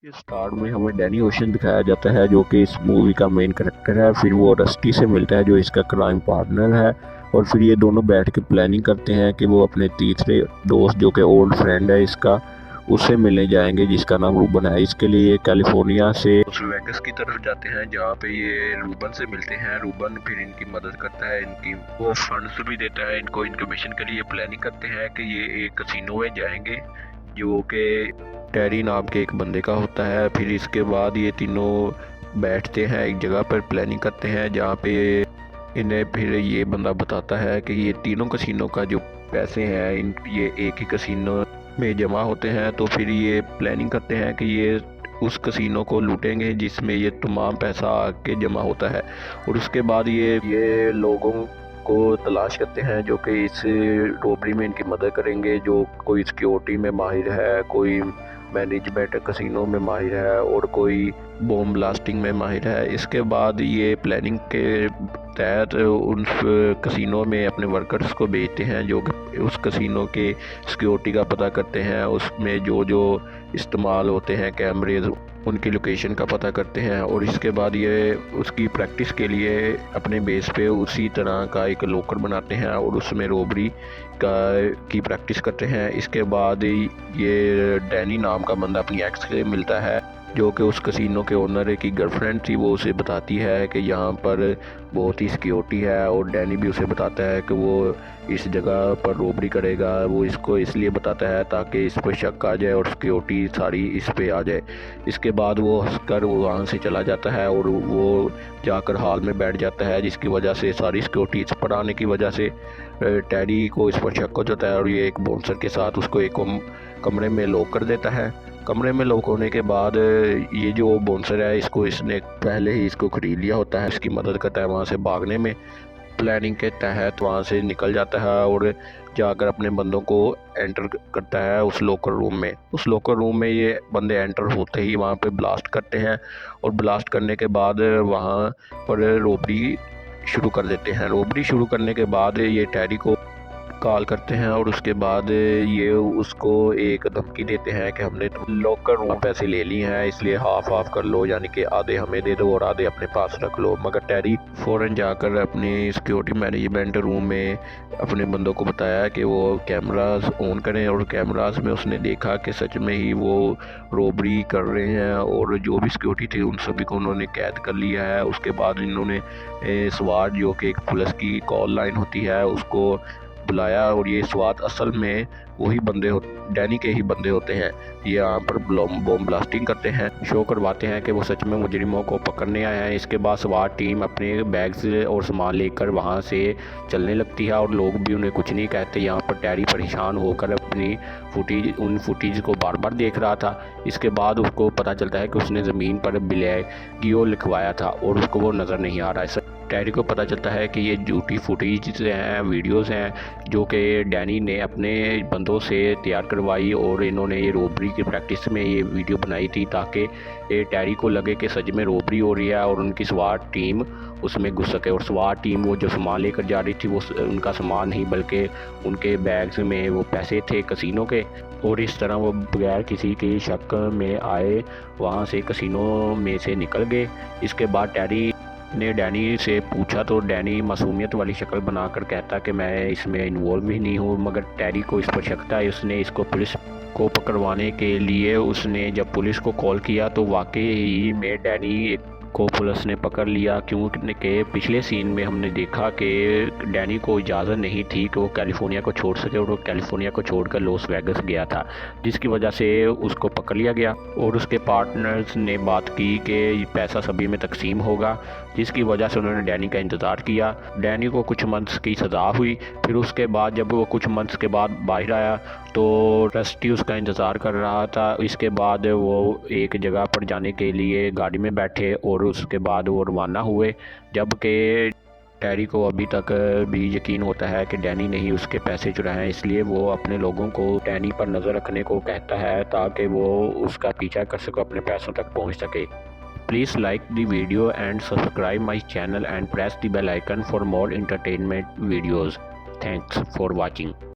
के स्टार्ट में हमें डैनी ओशन दिखाया जाता है जो कि इस मूवी का मेन करेक्टर है। फिर वो रस्टी से मिलता है जो इसका क्राइम पार्टनर है। और फिर ये दोनों बैठ के प्लानिंग करते हैं कि वो अपने तीसरे दोस्त जो कि ओल्ड फ्रेंड है इसका, उससे मिलने जाएंगे जिसका नाम रूबन है। इसके लिए कैलिफोर्निया से लॉस वेगस की तरफ जाते हैं जहाँ पे ये रूबन से मिलते हैं। रूबन फिर इनकी मदद करता है, इनकी वो फंड्स भी देता है इनको इन्फॉर्मेशन के लिए। प्लानिंग करते हैं कि ये एक कसिनो में जाएंगे जो कि टेरी नाम के एक बंदे का होता है। फिर इसके बाद ये तीनों बैठते हैं एक जगह पर, प्लानिंग करते हैं जहाँ पे इन्हें फिर ये बंदा बताता है कि ये तीनों कसिनों का जो पैसे हैं इन ये एक ही कसिनो में जमा होते हैं। तो फिर ये प्लानिंग करते हैं कि ये उस कसिनो को लूटेंगे जिसमें ये तमाम पैसा आके जमा होता है। और उसके बाद ये लोगों को तलाश करते हैं जो कि इस रॉबरी में इनकी मदद करेंगे। जो कोई सिक्योरिटी में माहिर है, कोई मैनेजमेंट कसिनो में माहिर है और कोई बॉम्ब ब्लास्टिंग में माहिर है। इसके बाद ये प्लानिंग के तहत उन कसिनो में अपने वर्कर्स को भेजते हैं जो कि उस कसिनो के सिक्योरिटी का पता करते हैं, उसमें जो जो इस्तेमाल होते हैं कैमरेज उनकी लोकेशन का पता करते हैं। और इसके बाद ये उसकी प्रैक्टिस के लिए अपने बेस पे उसी तरह का एक लॉकर बनाते हैं और उसमें रॉबरी का की प्रैक्टिस करते हैं। इसके बाद ये डैनी नाम का बंदा अपनी एक्स से मिलता है जो कि उस कसिनो के ओनर की गर्लफ्रेंड थी। वो उसे बताती है कि यहाँ पर बहुत ही सिक्योरिटी है और डैनी भी उसे बताता है कि वो इस जगह पर रॉबरी करेगा। वो इसको इसलिए बताता है ताकि इस पर शक आ जाए और सिक्योरिटी सारी इस पे आ जाए। इसके बाद वो हंसकर वहाँ से चला जाता है और वो जाकर हॉल में बैठ जाता है, जिसकी वजह से सारी सिक्योरिटी इस पर आने की वजह से टैडी को इस पर शक हो जाता है और ये एक बाउंसर के साथ उसको एक कमरे में लॉक कर देता है। कमरे में लॉक होने के बाद ये जो बाउंसर है इसने पहले ही इसको खरीद लिया होता है, इसकी मदद करता है वहाँ से भागने में। प्लानिंग के तहत वहाँ से निकल जाता है और जाकर अपने बंदों को एंटर करता है उस लॉकर रूम में। उस लॉकर रूम में ये बंदे एंटर होते ही वहाँ पे ब्लास्ट करते हैं और ब्लास्ट करने के बाद वहाँ पर रॉबरी शुरू कर देते हैं। रॉबरी शुरू करने के बाद ये टैरी को कॉल करते हैं और उसके बाद ये उसको एक धमकी देते हैं कि हमने तो लॉकर रूम पैसे ले लिए हैं, इसलिए हाफ हाफ कर लो, यानी कि आधे हमें दे दो और आधे अपने पास रख लो। मगर टैरी फ़ौरन जाकर अपनी सिक्योरिटी मैनेजमेंट रूम में अपने बंदों को बताया कि वो कैमरास ऑन करें और कैमरास में उसने देखा कि सच में ही वो रॉबरी कर रहे हैं और जो भी सिक्योरिटी थी उन सभी को उन्होंने कैद कर लिया है। उसके बाद इन्होंने स्वाट जो कि एक पुलिस की कॉल लाइन होती है उसको बुलाया और ये स्वात असल में वही बंदे डैनी के ही बंदे होते हैं। ये यहाँ पर बॉम्ब ब्लास्टिंग करते हैं, शो करवाते हैं कि वो सच में मुजरिमों को पकड़ने आए हैं। इसके बाद स्वाट टीम अपने बैग्स और सामान लेकर वहाँ से चलने लगती है और लोग भी उन्हें कुछ नहीं कहते। यहाँ पर टैरी परेशान होकर अपनी फुटेज को बार बार देख रहा था। इसके बाद उसको पता चलता है कि उसने ज़मीन पर बिलैगियो लिखवाया था और उसको वो नज़र नहीं आ रहा है। टैरी को पता चलता है कि ये झूठी फुटेज हैं, वीडियोस हैं जो कि डैनी ने अपने बंदों से तैयार करवाई और इन्होंने ये रॉबरी की प्रैक्टिस में ये वीडियो बनाई थी ताकि ये टैरी को लगे कि सच में रॉबरी हो रही है और उनकी स्वाट टीम उसमें घुस सके। और स्वाट टीम वो जो सामान लेकर जा रही थी वो उनका सामान नहीं बल्कि उनके बैग्स में वो पैसे थे कसिनो के। और इस तरह वो बगैर किसी के शक में आए वहाँ से कसिनो में से निकल गए। इसके बाद टैरी ने डैनी से पूछा तो डैनी मासूमियत वाली शक्ल बनाकर कहता कि मैं इसमें इन्वॉल्व ही नहीं हूँ। मगर टैरी को इस पर शक था। उसने इसको पुलिस को पकड़वाने के लिए उसने जब पुलिस को कॉल किया तो वाकई ही में डैनी को पुलिस ने पकड़ लिया, क्योंकि पिछले सीन में हमने देखा कि डैनी को इजाज़त नहीं थी कि वो कैलिफोर्निया को छोड़ सके और वो कैलिफोर्निया को छोड़कर लॉस वेगस गया था, जिसकी वजह से उसको पकड़ लिया गया। और उसके पार्टनर्स ने बात की कि पैसा सभी में तकसीम होगा, जिसकी वजह से उन्होंने डैनी का इंतज़ार किया। डैनी को कुछ मंथ्स की सज़ा हुई। फिर उसके बाद जब वो कुछ मंथ्स के बाद बाहर आया तो रस्टी उसका इंतज़ार कर रहा था। इसके बाद वो एक जगह पर जाने के लिए गाड़ी में बैठे और उसके बाद वो रवाना हुए, जबकि टैरी को अभी तक भी यकीन होता है कि डैनी ने ही उसके पैसे चुराए हैं। इसलिए वो अपने लोगों को डैनी पर नज़र रखने को कहता है ताकि वो उसका पीछा कर सके, अपने पैसों तक पहुंच सके। Please like the video and subscribe my channel and press the bell icon for more entertainment videos. Thanks for watching.